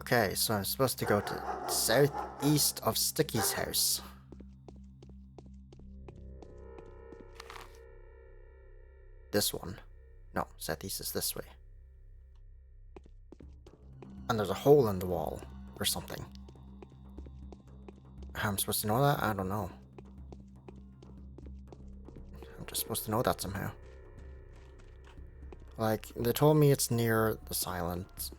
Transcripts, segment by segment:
Okay, so I'm supposed to go to southeast of Sticky's house. This one. No, southeast is this way. And there's a hole in the wall or something. How I'm supposed to know that? I don't know. I'm just supposed to know that somehow. Like, they told me it's near the silent.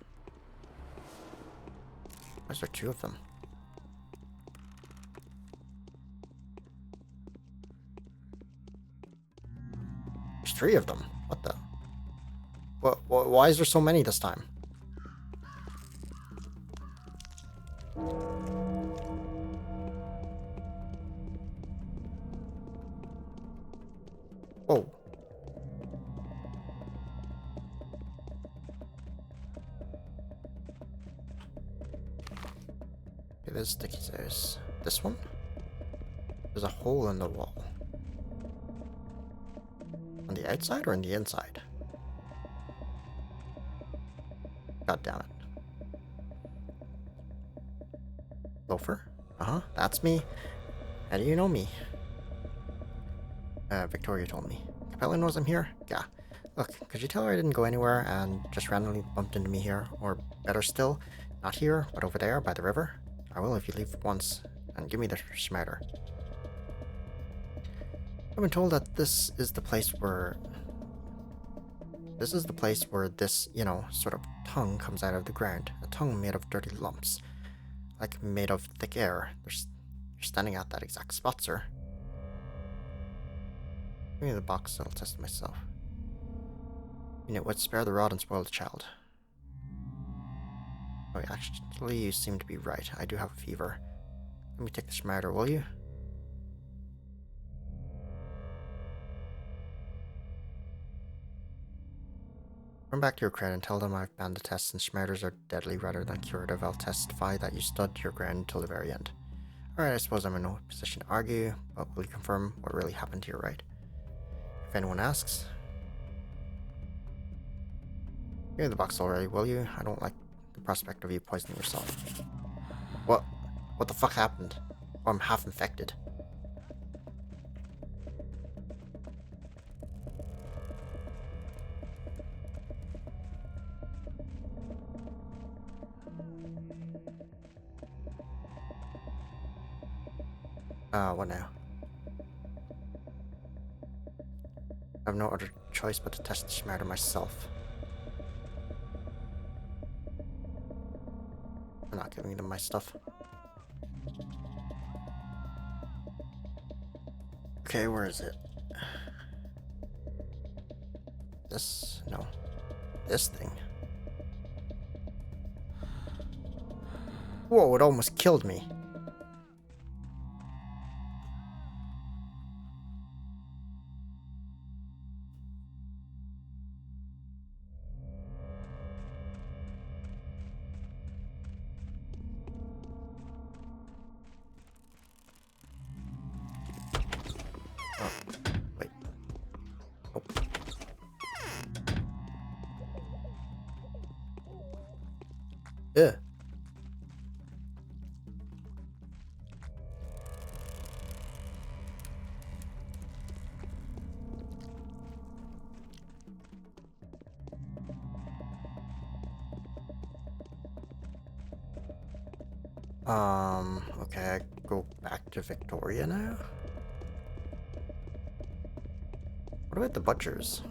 Why is there two of them? There's three of them. What the? Why is there so many this time? Whoa. Okay, there's Sticky's house. This one? There's a hole in the wall. On the outside or on the inside? God damn it. Loafer? Uh-huh, that's me. How do you know me? Victoria told me. Capella knows I'm here? Yeah. Look, could you tell her I didn't go anywhere and just randomly bumped into me here? Or better still, not here, but over there by the river? I will if you leave once, and give me the schmatter. I've been told that this is the place where this, you know, sort of tongue comes out of the ground. A tongue made of dirty lumps. Like made of thick air. You're standing at that exact spot, sir. Give me the box, I'll test it myself. You know, would spare the rod and spoil the child. Oh, actually, you seem to be right. I do have a fever. Let me take the schmatter, will you? Run back to your crowd and tell them I've banned the tests and schmatters are deadly rather than curative. I'll testify that you stood your ground until the very end. Alright, I suppose I'm in no position to argue, but will you confirm what really happened to your right? If anyone asks. Give me the box already, will you? I don't like the prospect of you poisoning yourself. What? What the fuck happened? Oh, I'm half infected. What now? I have no other choice but to test the schmatter myself. I'm not giving them my stuff. Okay, where is it? This? No. This thing. Whoa, it almost killed me. Oh, wait. Oh. Ugh. Okay, I go back to Victoria now? What about the butchers?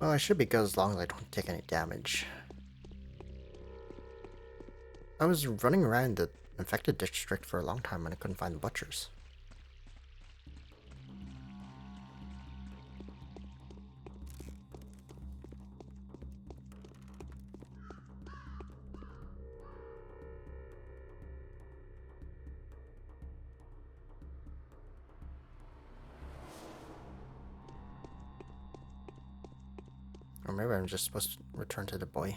Well, I should be good as long as I don't take any damage. I was running around the infected district for a long time and I couldn't find the butchers. Or maybe I'm just supposed to return to the boy.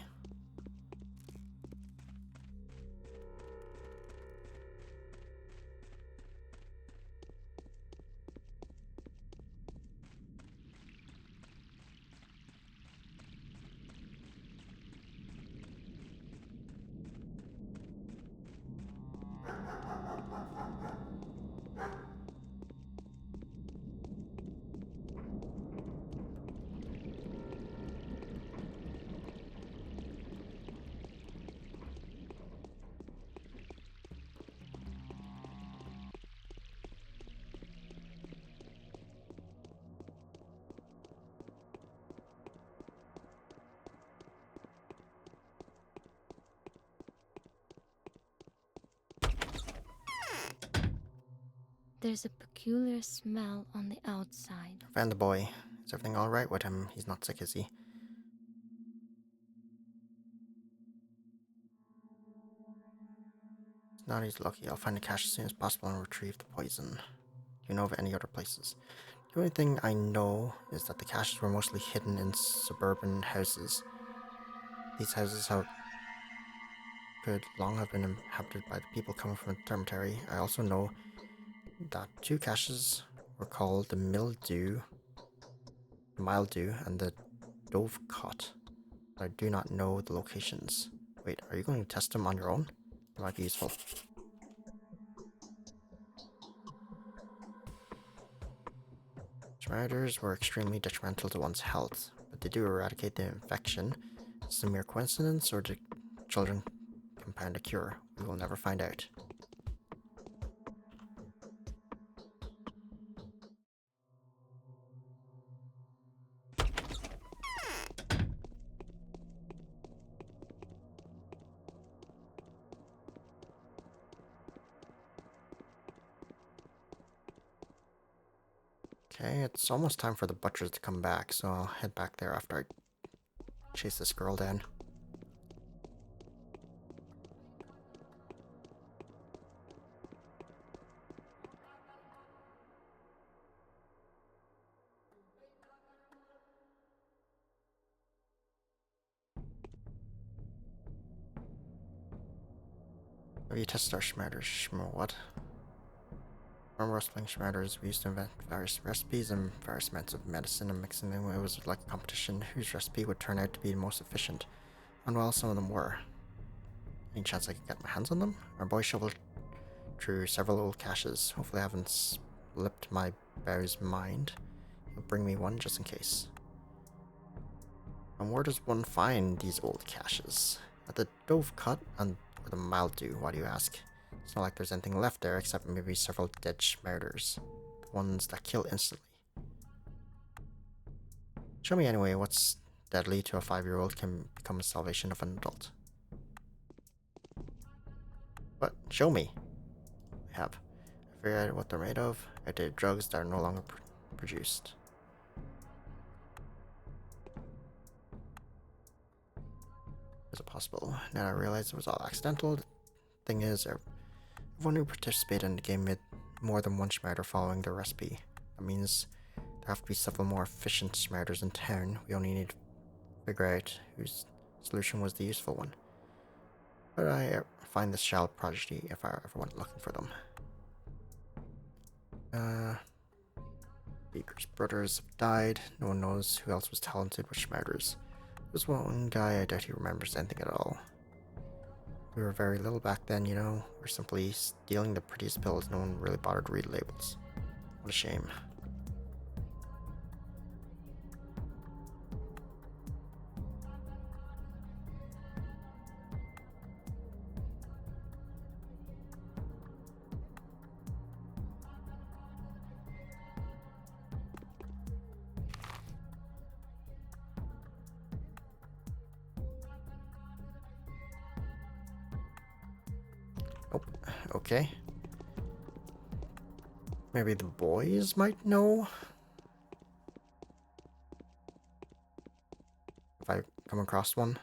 There's a peculiar smell on the outside. I found the boy. Is everything alright with him? He's not sick, is he? If not, he's lucky. I'll find the cache as soon as possible and retrieve the poison. Do you know of any other places? The only thing I know is that the caches were mostly hidden in suburban houses. These houses could long have been inhabited by the people coming from the dormitory. I also know that 2 caches were called the Mildew, the Mildew, and the Dovecot. But I do not know the locations. Wait, are you going to test them on your own? It might be useful. Spiders were extremely detrimental to one's health, but they do eradicate the infection. Is this a mere coincidence, or do children compound a cure? We will never find out. Okay, it's almost time for the butchers to come back, so I'll head back there after I chase this girl down. Have you tested our schmatters? What? From rustling schmatters, we used to invent various recipes and various amounts of medicine and mixing them. It was like a competition whose recipe would turn out to be the most efficient. And well, some of them were. Any chance I could get my hands on them? Our boy shoveled through several old caches. Hopefully I haven't slipped my bow's mind. He'll bring me one just in case. And where does one find these old caches? At the Dovecot and or the Mildew, why do you ask? It's not like there's anything left there except maybe several dead schmerders. Ones that kill instantly. Show me anyway what's deadly to a 5-year-old can become a salvation of an adult. What? Show me. I have. I figured out what they're made of. Outdated drugs that are no longer produced. Is it possible? Now I realize it was all accidental. The thing is, everyone who participated in the game made more than one schmerder following their recipe. That means there have to be several more efficient schmerders in town. We only need to figure out whose solution was the useful one. But I find this child prodigy if I ever went looking for them. Baker's brothers have died. No one knows who else was talented with schmerders. There's one guy, I doubt he remembers anything at all. We were very little back then, you know. We're simply stealing the prettiest pills. No one really bothered to read labels. What a shame. Oh, okay. Maybe the boys might know? If I come across one.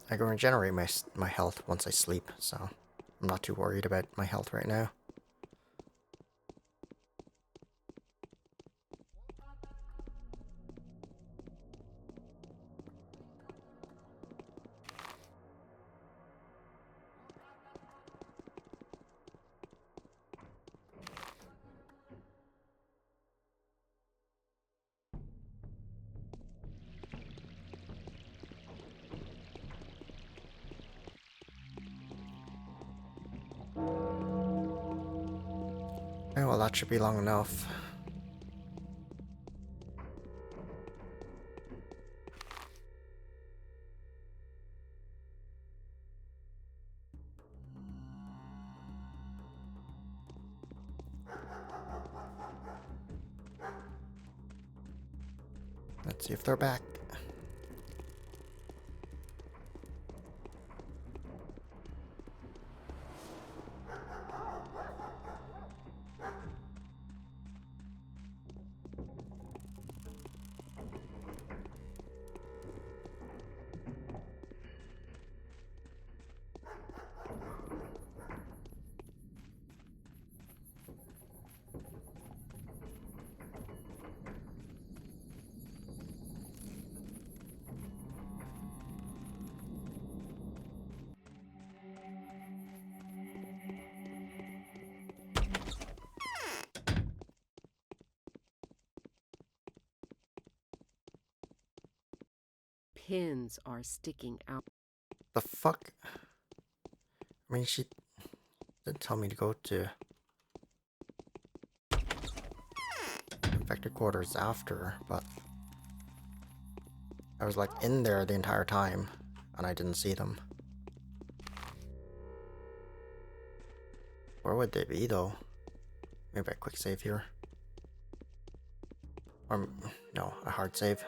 I go regenerate my health once I sleep, so I'm not too worried about my health right now. Okay, well that should be long enough. Let's see if they're back. Pins are sticking out. The fuck? I mean, she didn't tell me to go to infected quarters after, but I was like in there the entire time and I didn't see them. Where would they be though? Maybe a quick save here. Or, no, a hard save.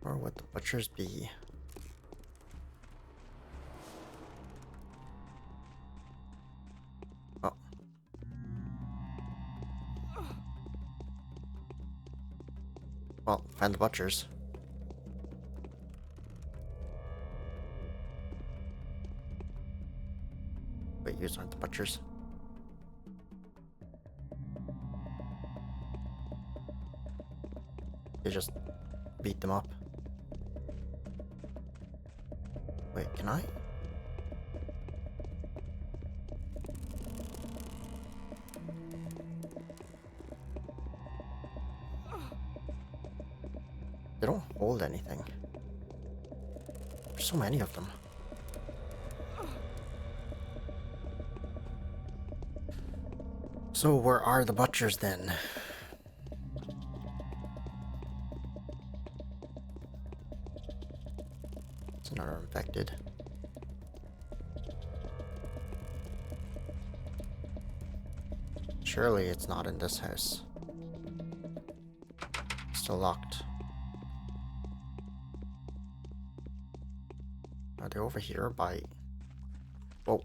Or would the butchers be? Oh. Well, find the butchers. Wait, yous aren't the butchers. They just beat them up. Wait, can I? They don't hold anything. There's so many of them. So where are the butchers then? It's another infected. Surely it's not in this house. Still locked. Are they over here by... Whoa.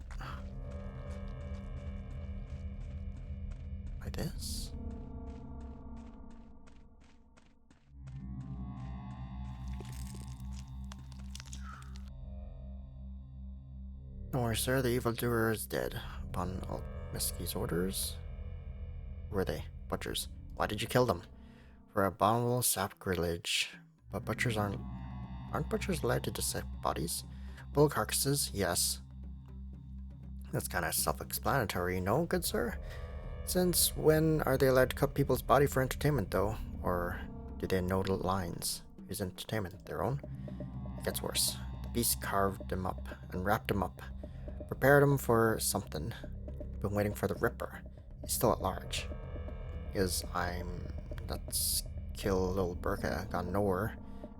By this? Don't worry, sir. The evildoer is dead. Upon Miski's orders. Who were they? Butchers. Why did you kill them? For abominable sacrilege. But butchers aren't butchers allowed to dissect bodies? Bull carcasses, yes. That's kind of self-explanatory, no, good sir? Since when are they allowed to cut people's body for entertainment, though? Or do they know the lines? Whose entertainment? Their own? It gets worse. The beast carved them up and wrapped them up. Prepared them for something. Been waiting for the Ripper. He's still at large. That's kill little Burka. Got nowhere.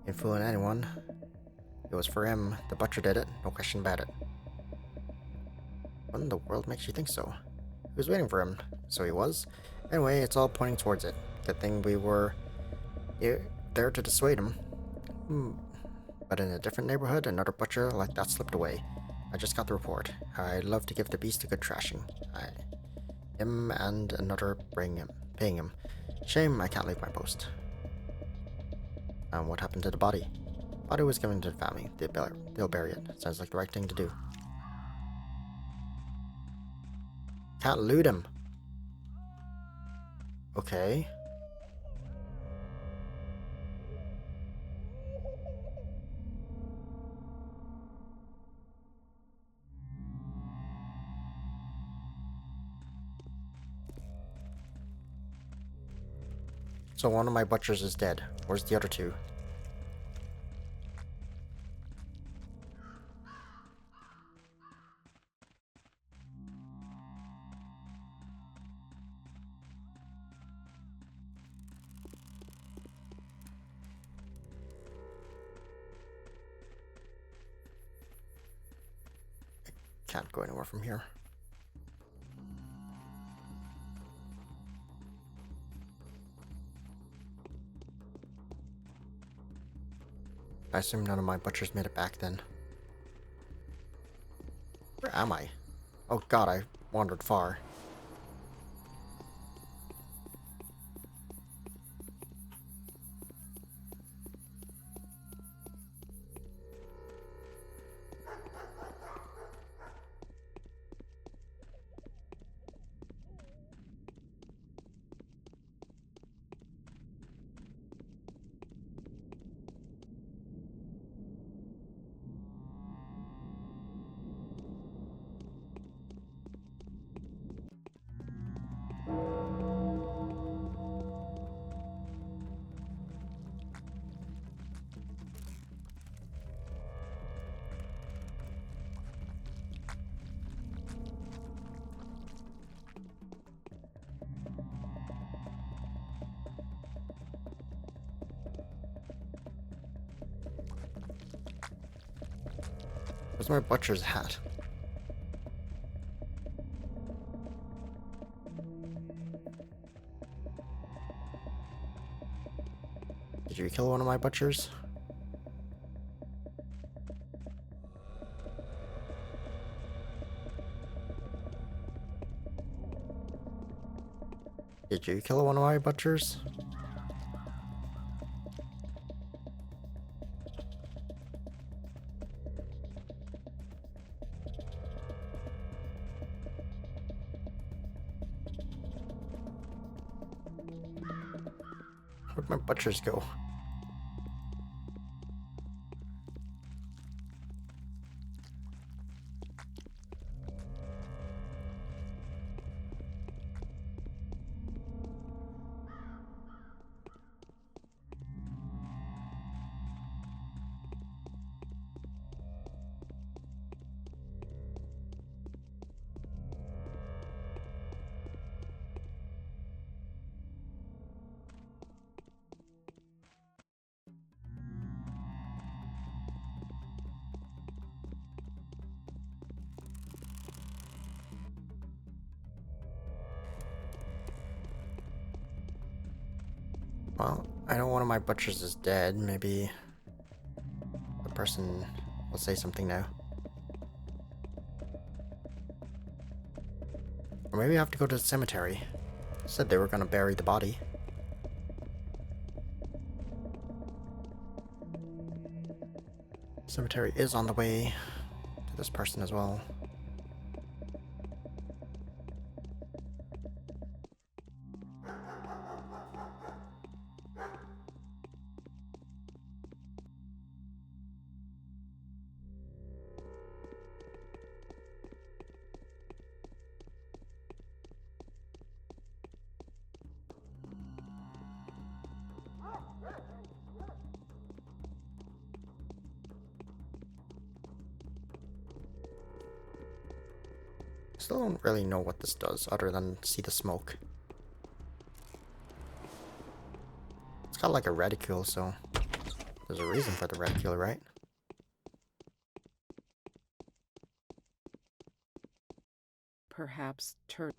Ain't fooling anyone. It was for him. The butcher did it. No question about it. What in the world makes you think so? He was waiting for him. So he was. Anyway, it's all pointing towards it. Good thing we were there to dissuade him. But in a different neighborhood, another butcher like that slipped away. I just got the report. I'd love to give the beast a good trashing. Him and another paying him. Shame I can't leave my post. And what happened to the body? Body was given to the family. They'll bury it. Sounds like the right thing to do. Can't loot him. Okay. So one of my butchers is dead. Where's the other two? Can't go anywhere from here. I assume none of my butchers made it back then. Where am I? Oh god, I wandered far. Where's my butcher's hat? Did you kill one of my butchers? Did you kill one of my butchers? Where'd my butchers go? Well, I know one of my butchers is dead. Maybe the person will say something now. Or maybe I have to go to the cemetery. Said they were gonna bury the body. Cemetery is on the way to this person as well. Still don't really know what this does other than see the smoke. It's got like a reticule, so there's a reason for the reticule, right? Perhaps turn.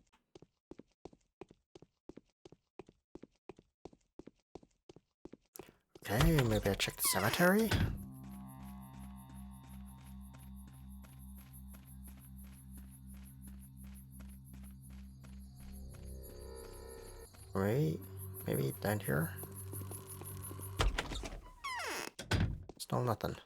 Okay, maybe I check the cemetery? Wait, maybe down here? Still nothing.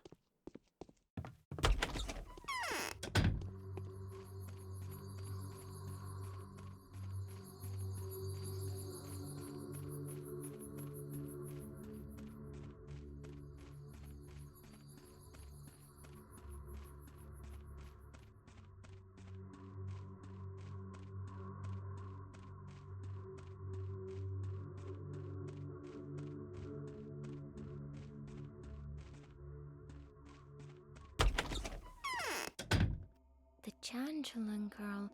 Changeling girl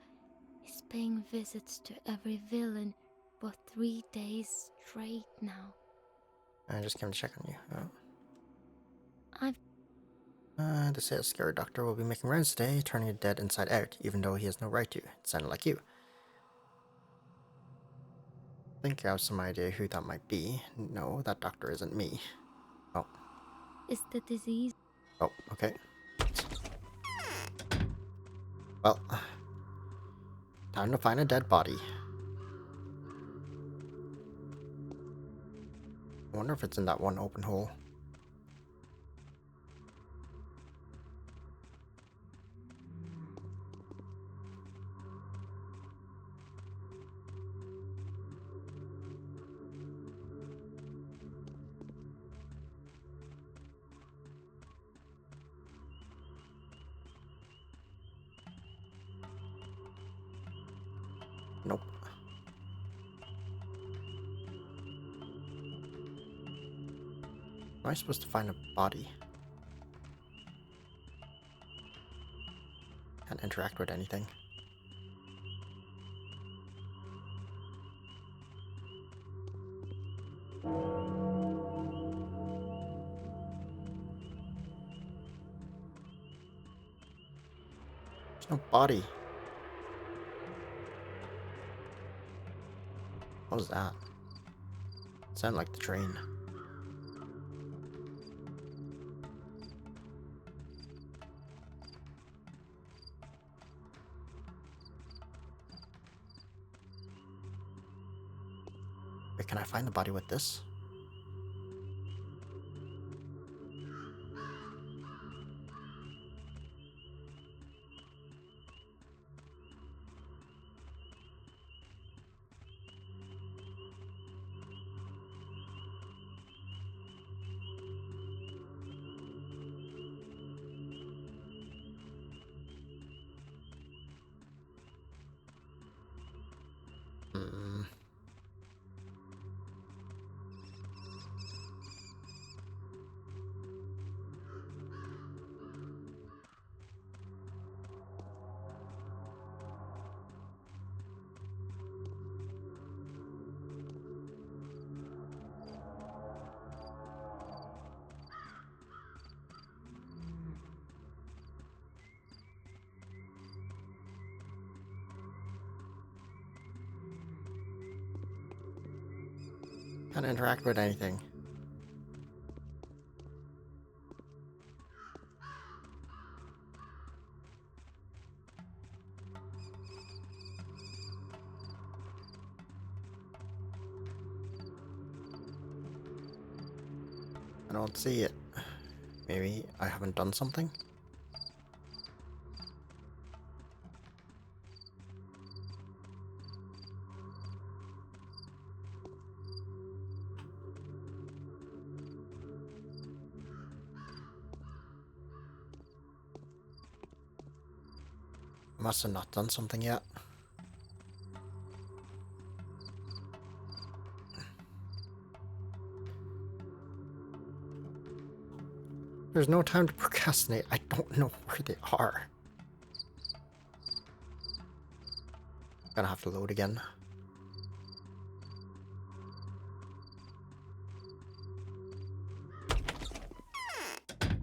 is paying visits to every villain for 3 days straight now. I just came to check on you. I've They say a scary doctor will be making rounds today, turning the dead inside out, even though he has no right to. It sounded like you. Think I have some idea who that might be. No, that doctor isn't me. Oh. is the disease. Oh, okay. Well, time to find a dead body. I wonder if it's in that one open hole. Nope. Am I supposed to find a body? Can't interact with anything. There's no body. What was that? Sounded like the train. Wait, can I find the body with this? Hmm. Can't interact with anything. I don't see it. Maybe I haven't done something? I must have not done something yet. There's no time to procrastinate. I don't know where they are. Gonna have to load again.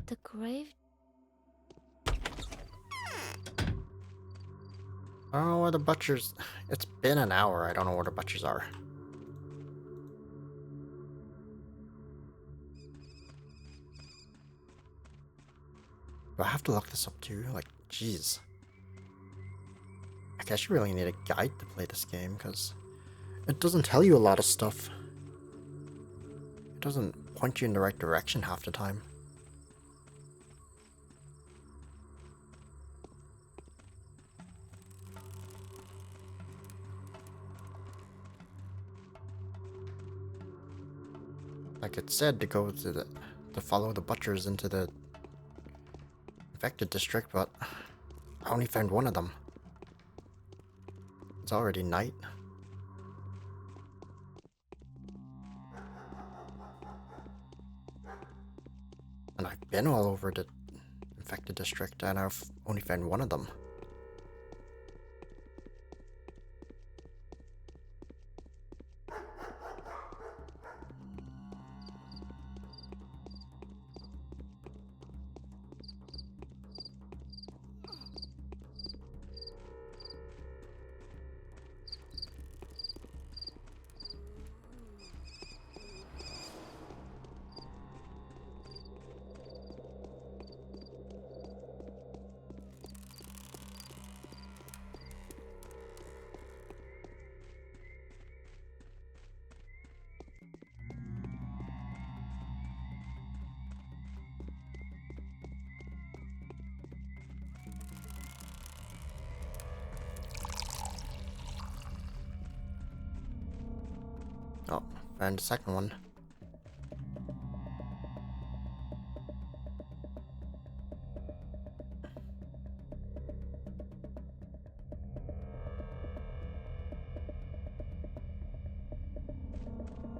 The grave. I don't know where the butchers... It's been an hour. I don't know where the butchers are. Do I have to look this up too? Like, jeez. I guess you really need a guide to play this game, because it doesn't tell you a lot of stuff. It doesn't point you in the right direction half the time. Like it said to go to to follow the butchers into the infected district, but I only found one of them. It's already night. And I've been all over the infected district and I've only found one of them. Oh, found the second one.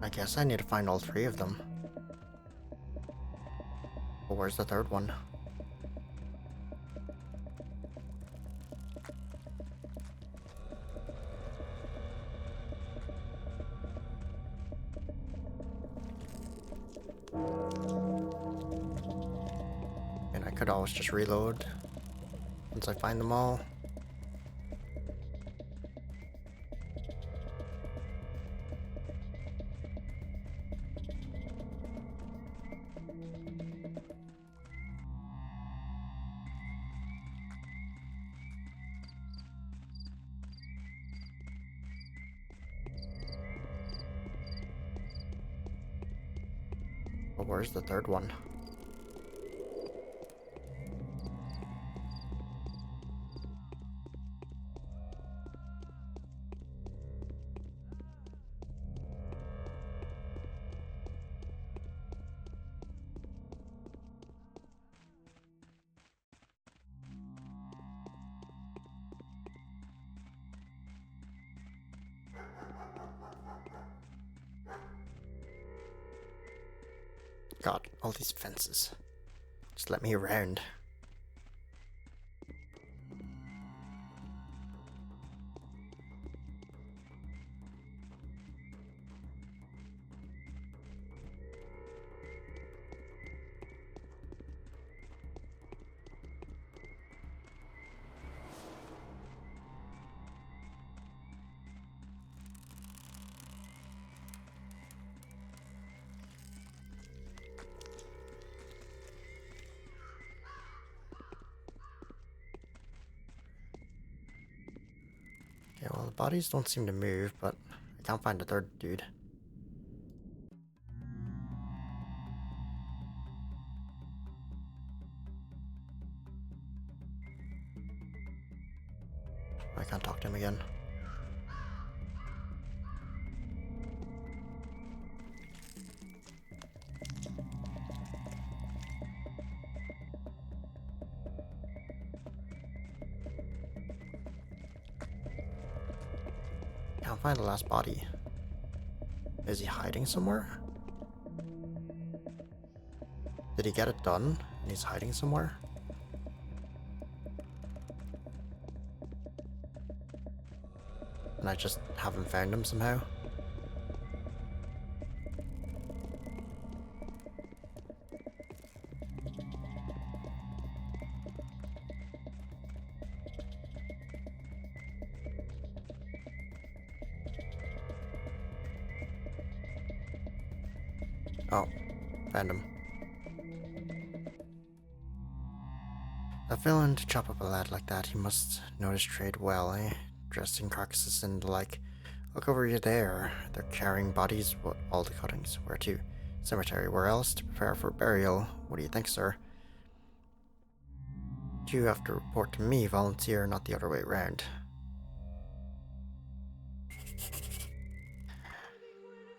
I guess I need to find all 3 of them. But where's the third one? And I could always just reload once I find them all. But where's the third one? God, all these fences. Just let me around. Okay, well, the bodies don't seem to move, but I can't find the third dude. I can't talk to him again. Can't find the last body. Is he hiding somewhere? Did he get it done and he's hiding somewhere? And I just haven't found him somehow? Oh, found him. A villain to chop up a lad like that, he must know his trade well, eh? Dressed in carcasses and the like. Look over you there. They're carrying bodies, but all the cuttings. Where to? Cemetery. Where else? To prepare for burial. What do you think, sir? You have to report to me, volunteer, not the other way around.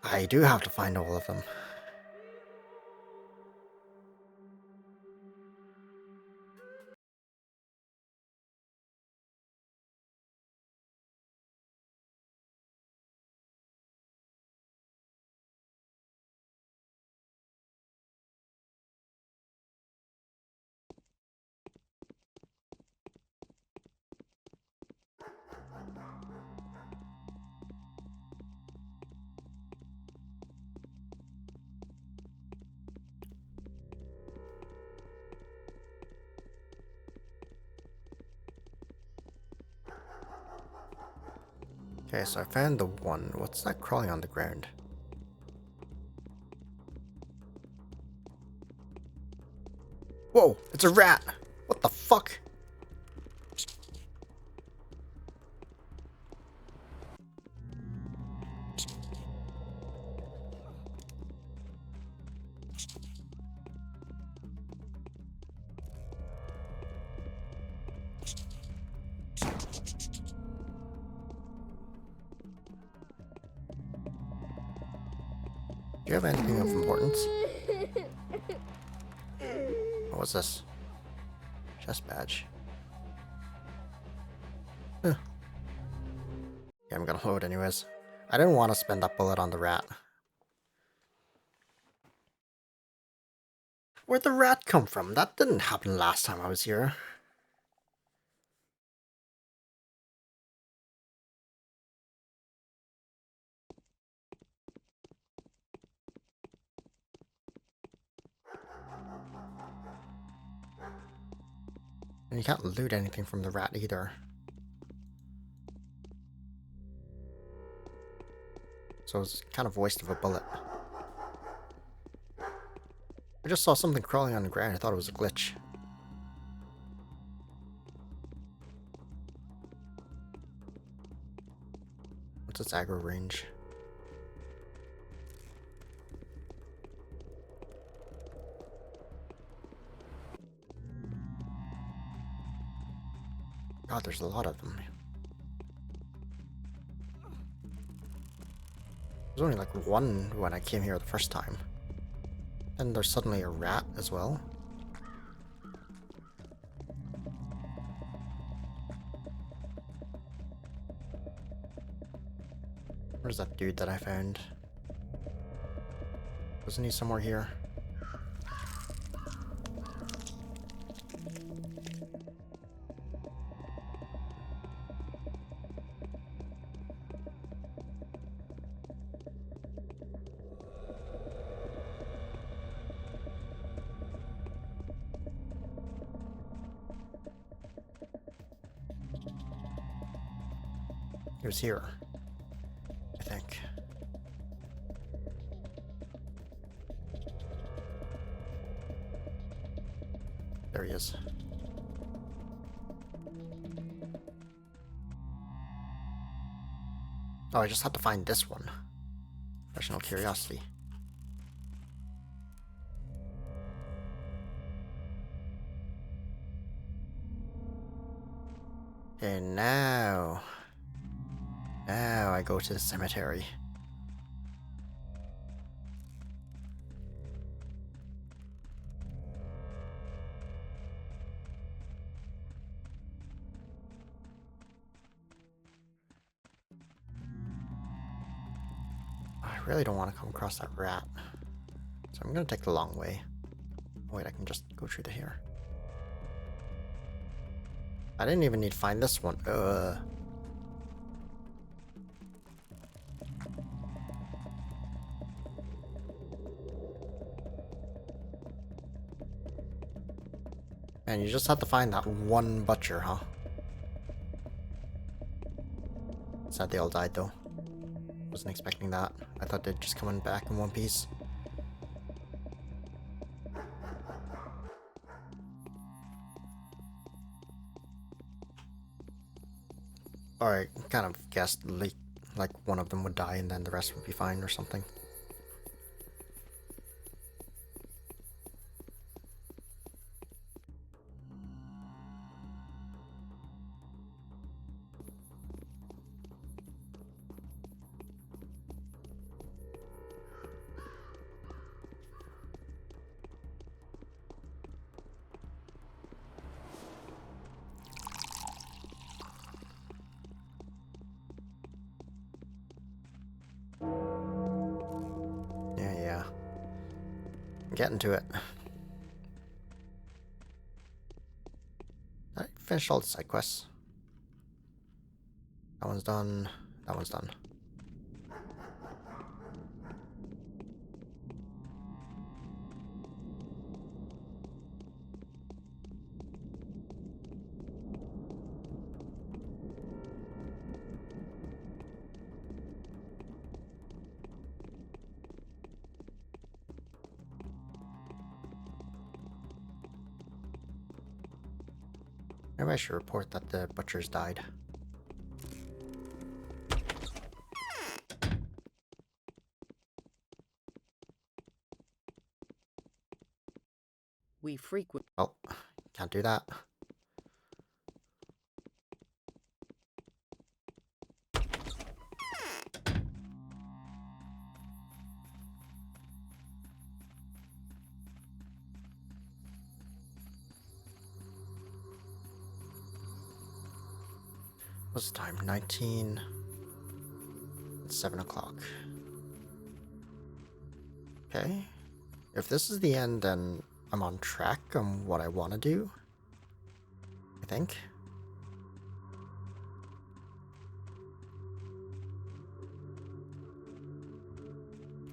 I do have to find all of them. Okay, so I found the one. What's that crawling on the ground? Whoa, it's a rat! What the fuck? Do you have anything of importance? What was this? Chest badge. Huh. Yeah, I'm gonna load anyways. I didn't want to spend that bullet on the rat. Where'd the rat come from? That didn't happen last time I was here. And you can't loot anything from the rat either. So it's kind of a waste of a bullet. I just saw something crawling on the ground. I thought it was a glitch. What's its aggro range? God, there's a lot of them. There's only like one when I came here the first time. And there's suddenly a rat as well. Where's that dude that I found? Wasn't he somewhere here? He was here, I think. There he is. Oh, I just had to find this one. Professional curiosity. And now I go to the cemetery. I really don't want to come across that rat. So I'm gonna take the long way. Wait, I can just go through the here. I didn't even need to find this one. And you just have to find that one butcher, huh? Sad they all died though. Wasn't expecting that. I thought they'd just come back in one piece. Or I kind of guessed like one of them would die and then the rest would be fine or something. Yeah. I'm getting to it. I finished all the side quests. That one's done. That one's done. Maybe I should report that the butchers died. We frequent. Well, can't do that. What's the time? 19. It's 7 o'clock. Okay. If this is the end, then I'm on track on what I want to do. I think.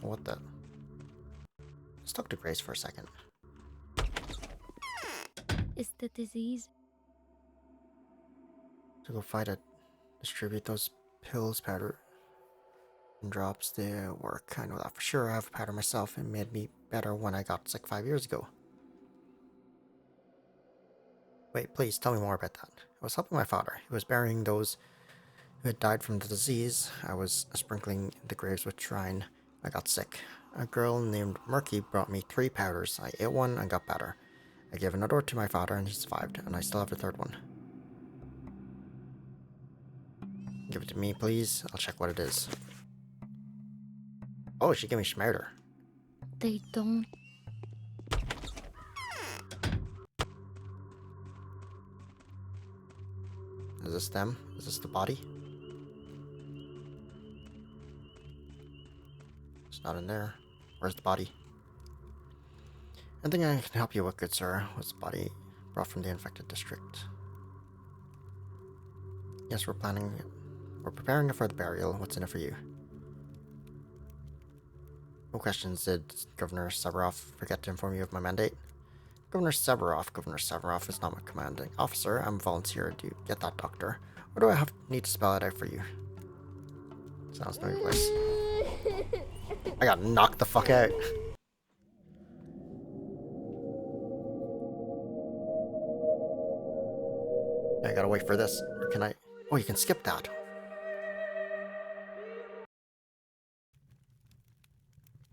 What the? Let's talk to Grace for a second. Is the disease? To go fight it. Distribute those pills, powder, and drops. They work. I know that for sure. I have a powder myself. It made me better when I got sick 5 years ago. Wait, please tell me more about that. I was helping my father. He was burying those who had died from the disease. I was sprinkling the graves with shrine. I got sick. A girl named Murky brought me 3 powders. I ate one and got better. I gave another to my father and he survived, and I still have a 3rd one. Give it to me, please. I'll check what it is. Oh, she gave me Schmerder. They don't. Is this them? Is this the body? It's not in there. Where's the body? Anything I can help you with, good sir? Was the body brought from the infected district? Yes, we're preparing it for the burial. What's in it for you? No questions. Did Governor Severoff forget to inform you of my mandate? Governor Severoff is not my commanding officer. I'm a volunteer to get that doctor. Or do I need to spell it out for you? Sounds no place. I got knocked the fuck out. I gotta wait for this. Or can I? Oh, you can skip that.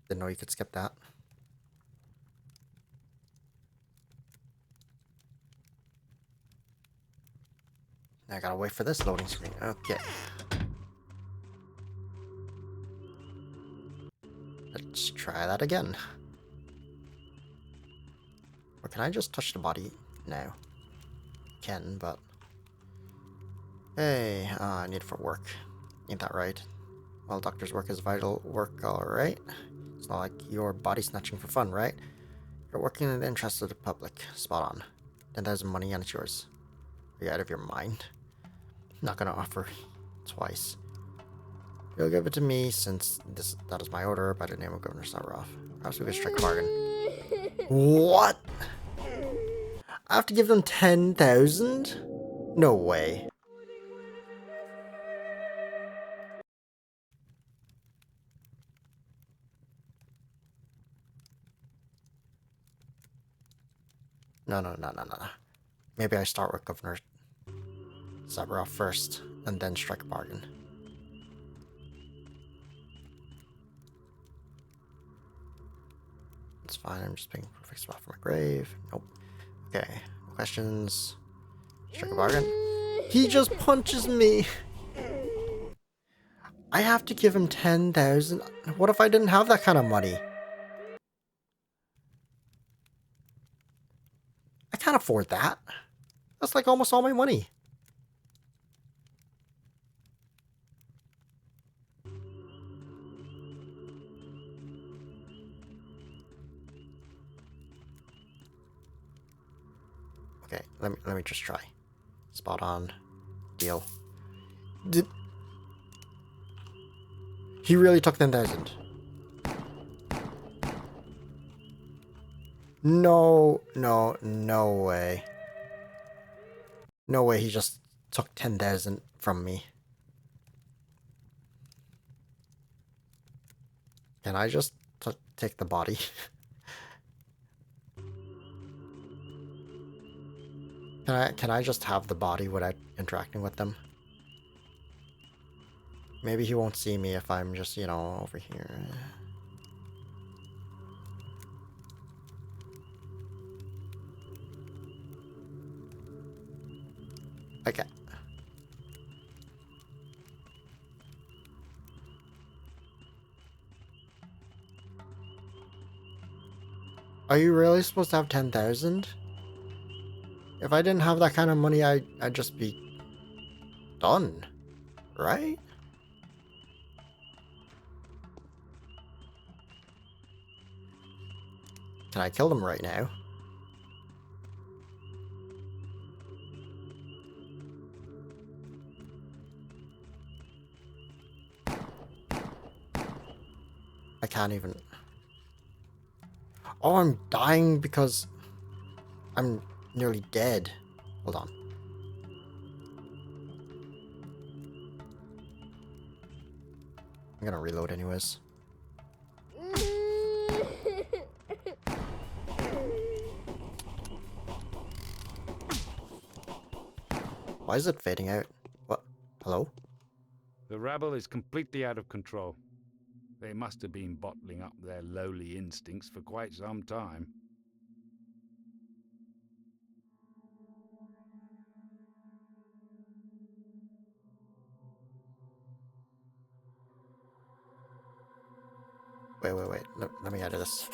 Didn't know you could skip that. I gotta wait for this loading screen. Okay. Let's try that again. Or can I just touch the body now? Can, but... Hey, I need it for work. Ain't that right? Well, doctor's work is vital work, alright? It's not like you're body snatching for fun, right? You're working in the interest of the public. Spot on. 10,000 money and it's yours. Are you out of your mind? Not gonna offer twice. You'll give it to me since that is my order by the name of Governor Savarov. Perhaps we could strike a bargain. What? I have to give them 10,000? No way. No. Maybe I start with Governor Savarov first, and then strike a bargain. It's fine, I'm just picking a perfect spot for my grave. Nope. Okay, no questions. Strike a bargain. He just punches me! I have to give him 10,000? What if I didn't have that kind of money? I can't afford that. That's like almost all my money. Okay, let me just try. Spot on. Deal. He really took 10,000. No way. No way he just took 10,000 from me. Can I just take the body? Can I just have the body without interacting with them? Maybe he won't see me if I'm just, you know, over here. Okay. Are you really supposed to have 10,000? If I didn't have that kind of money, I'd just be done, right? Can I kill them right now? I can't even... Oh, I'm dying because I'm nearly dead. Hold on. I'm gonna reload anyways. Why is it fading out? What? Hello? The rabble is completely out of control. They must have been bottling up their lowly instincts for quite some time. Wait. Let me edit this.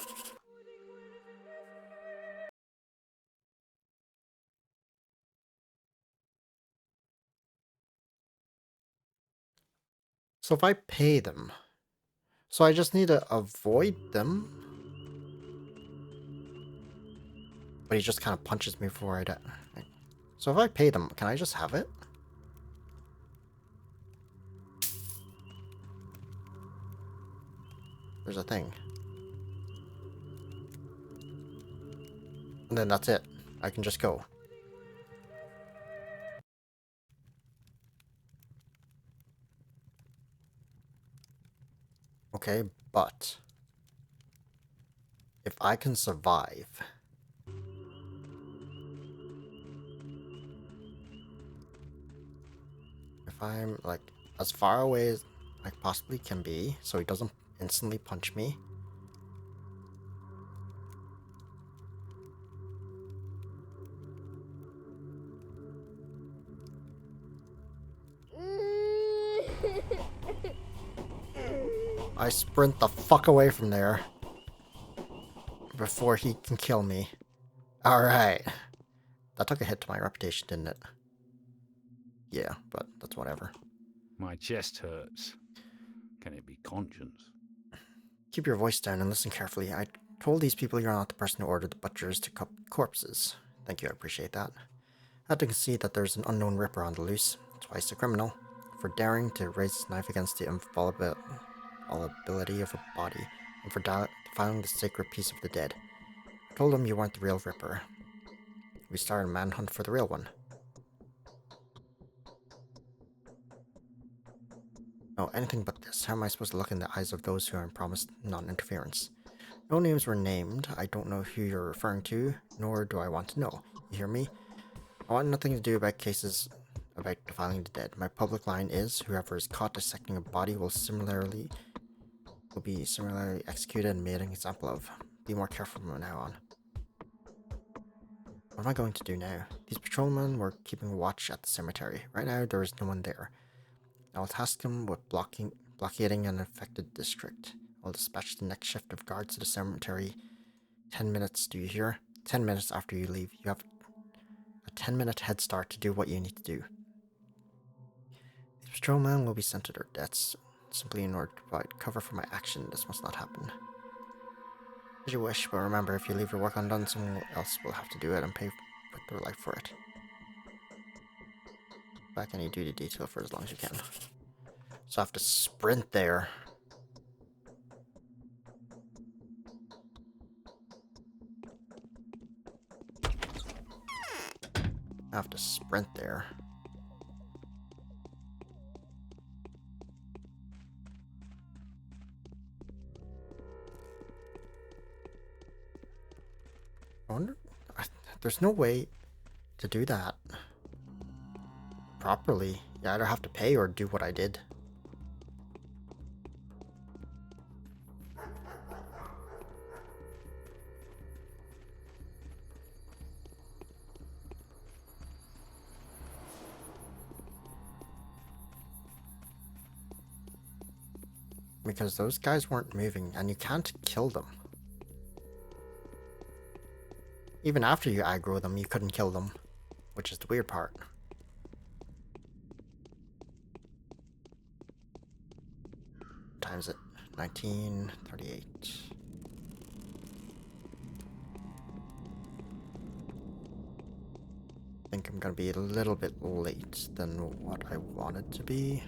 So if I pay them, so I just need to avoid them? But he just kind of punches me before I die. So if I pay them, can I just have it? There's a thing. And then that's it. I can just go. Okay, but if I can survive, if I'm like as far away as I possibly can be, so he doesn't instantly punch me. I sprint the fuck away from there before he can kill me. Alright. That took a hit to my reputation, didn't it? Yeah, but that's whatever. My chest hurts. Can it be conscience? Keep your voice down and listen carefully. I told these people you're not the person who ordered the butchers to cut corpses. Thank you, I appreciate that. I had to concede that there's an unknown ripper on the loose, twice a criminal, for daring to raise his knife against the infallibility of a body, and for defiling the sacred peace of the dead. I told him you weren't the real ripper. We started a manhunt for the real one. No, anything but this. How am I supposed to look in the eyes of those who are promised non-interference? No names were named. I don't know who you're referring to, nor do I want to know. You hear me? I want nothing to do about cases about defiling the dead. My public line is, whoever is caught dissecting a body will be similarly executed and made an example of. Be more careful from now on. What am I going to do now? These patrolmen were keeping watch at the cemetery. Right now, there is no one there. I will task them with blockading an affected district. I'll dispatch the next shift of guards to the cemetery. 10 minutes, do you hear? 10 minutes after you leave. You have a 10-minute head start to do what you need to do. These patrolmen will be sent to their deaths simply in order to provide cover for my action. This must not happen. As you wish, but remember, if you leave your work undone, someone else will have to do it and pay with their life for it. Back any duty detail for as long as you can. So I have to sprint there. I have to sprint there. I wonder... There's no way to do that properly. You either have to pay or do what I did. Because those guys weren't moving, and you can't kill them. Even after you aggro them, you couldn't kill them, which is the weird part. Times it. 1938. I think I'm gonna be a little bit late than what I wanted to be.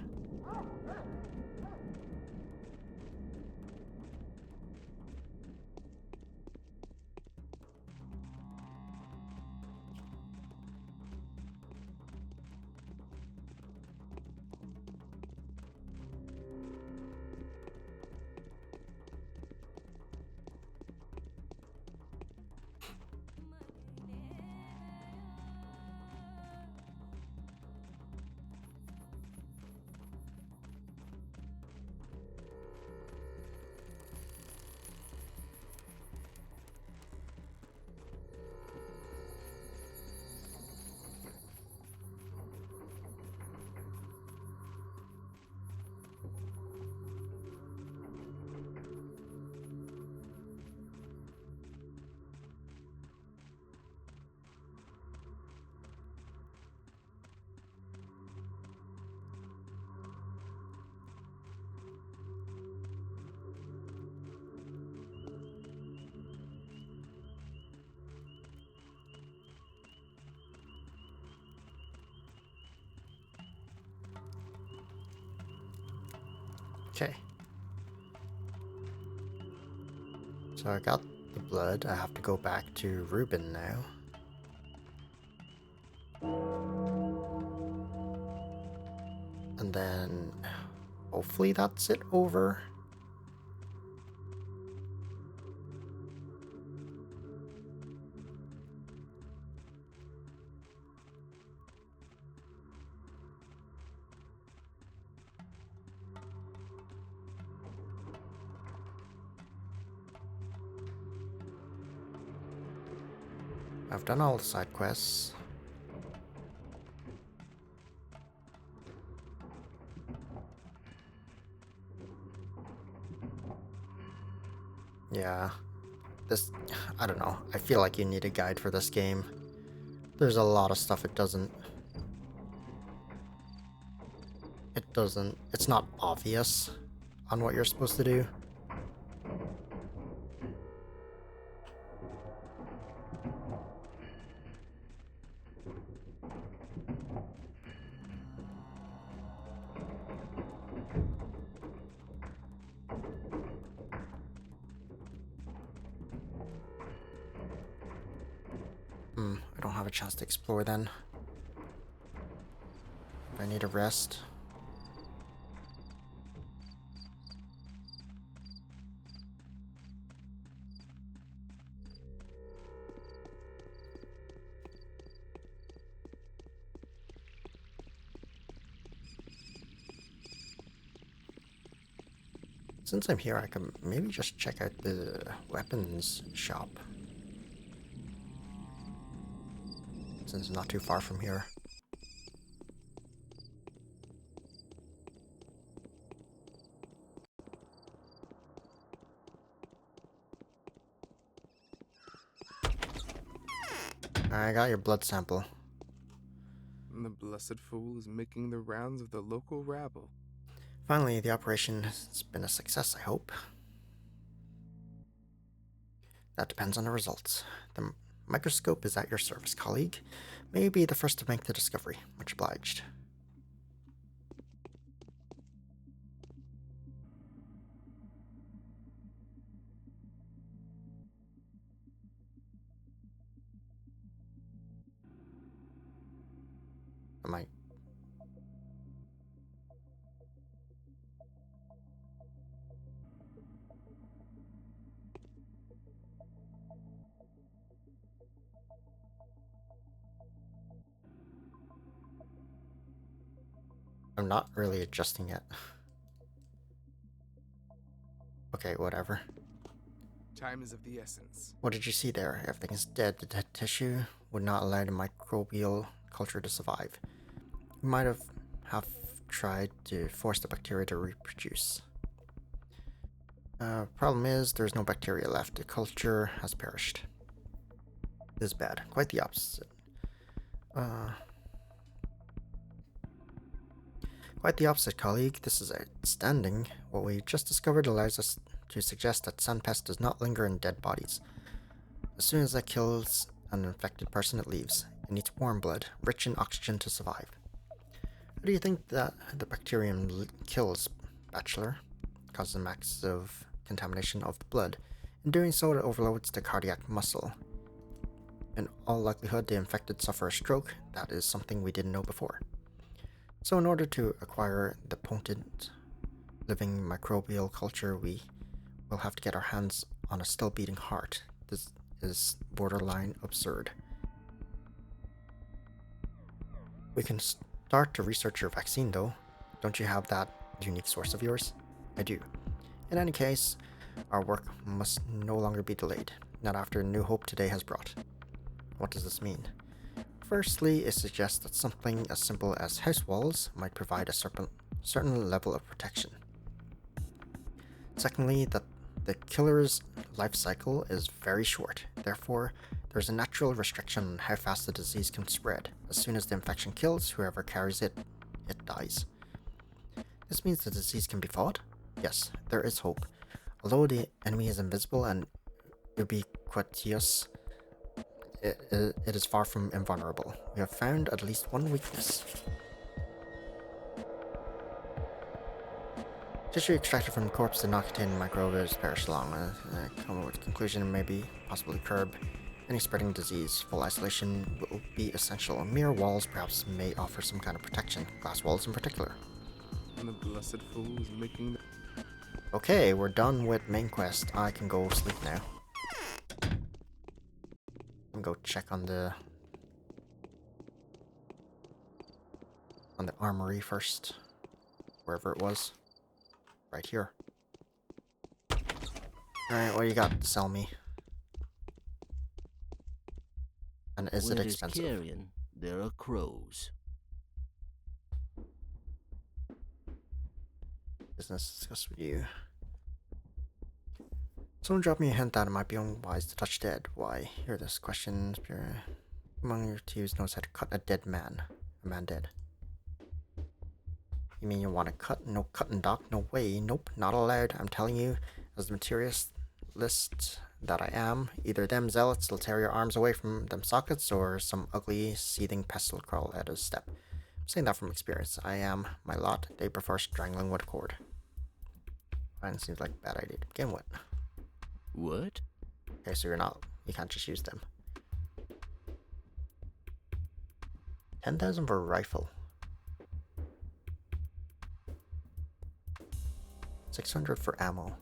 Okay. So I got the blood. I have to go back to Ruben now. And then hopefully that's it over. I've done all the side quests. Yeah. This, I don't know. I feel like you need a guide for this game. There's a lot of stuff it doesn't. It's not obvious on what you're supposed to do. I don't have a chance to explore then. I need a rest. Since I'm here, I can maybe just check out the weapons shop. Since it's not too far from here. I got your blood sample. The blessed fool is making the rounds of the local rabble. Finally, the operation has been a success, I hope. That depends on the results. The microscope is at your service, colleague. May you be the first to make the discovery. Much obliged. Am I... I'm not really adjusting yet. Okay, whatever. Time is of the essence. What did you see there? Everything is dead. The dead tissue would not allow the microbial culture to survive. We might have tried to force the bacteria to reproduce. Problem is, there's no bacteria left. The culture has perished. This is bad. Quite the opposite. Quite the opposite, colleague. This is outstanding. What we just discovered allows us to suggest that Sunpest does not linger in dead bodies. As soon as it kills an infected person, it leaves. It needs warm blood, rich in oxygen to survive. How do you think that the bacterium kills, Bachelor? Causes a massive contamination of the blood. In doing so, it overloads the cardiac muscle. In all likelihood, the infected suffer a stroke. That is something we didn't know before. So in order to acquire the potent living microbial culture, we will have to get our hands on a still beating heart. This is borderline absurd. We can start to research your vaccine though. Don't you have that unique source of yours? I do. In any case, our work must no longer be delayed, not after New Hope today has brought. What does this mean? Firstly, it suggests that something as simple as house walls might provide a certain level of protection. Secondly, that the killer's life cycle is very short. Therefore, there's a natural restriction on how fast the disease can spread. As soon as the infection kills whoever carries it, it dies. This means the disease can be fought? Yes, there is hope. Although the enemy is invisible and ubiquitous, it is far from invulnerable. We have found at least one weakness. Tissue extracted from the corpse did not contain microbes perished along. Come with the conclusion maybe possibly curb any spreading disease. Full isolation will be essential. Mere walls perhaps may offer some kind of protection. Glass walls in particular. And the blessed fool is making the... Okay, we're done with main quest. I can go sleep now. And go check on the armory first. Wherever it was. Right here. Alright, what do you got to sell me? And is it expensive? Where there's carrion, there are crows. Business discuss with you. Someone dropped me a hint that it might be unwise to touch dead. Why? Hear this question. Among your twos knows how to cut a dead man. A man dead. You mean you want to cut? No cutting, doc. No way. Nope, not allowed. I'm telling you, as the materialist that I am, either them zealots will tear your arms away from them sockets, or some ugly, seething pest will crawl out of step. I'm saying that from experience. I am my lot. They prefer strangling with a cord. Fine, seems like a bad idea to begin with. What? Okay, so you can't just use them. 10,000 for a rifle. 600 for ammo.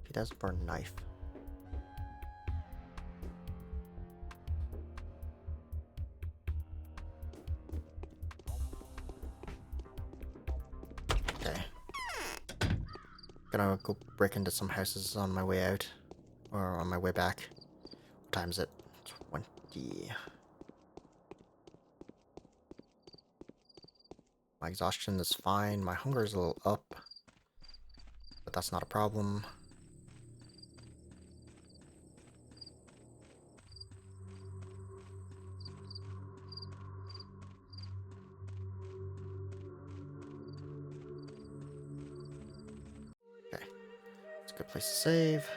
2,000 for a knife. Okay. Gonna go break into some houses on my way out. Or on my way back. What time is it? 20. My exhaustion is fine. My hunger is a little up. But that's not a problem. Okay. It's a good place to save.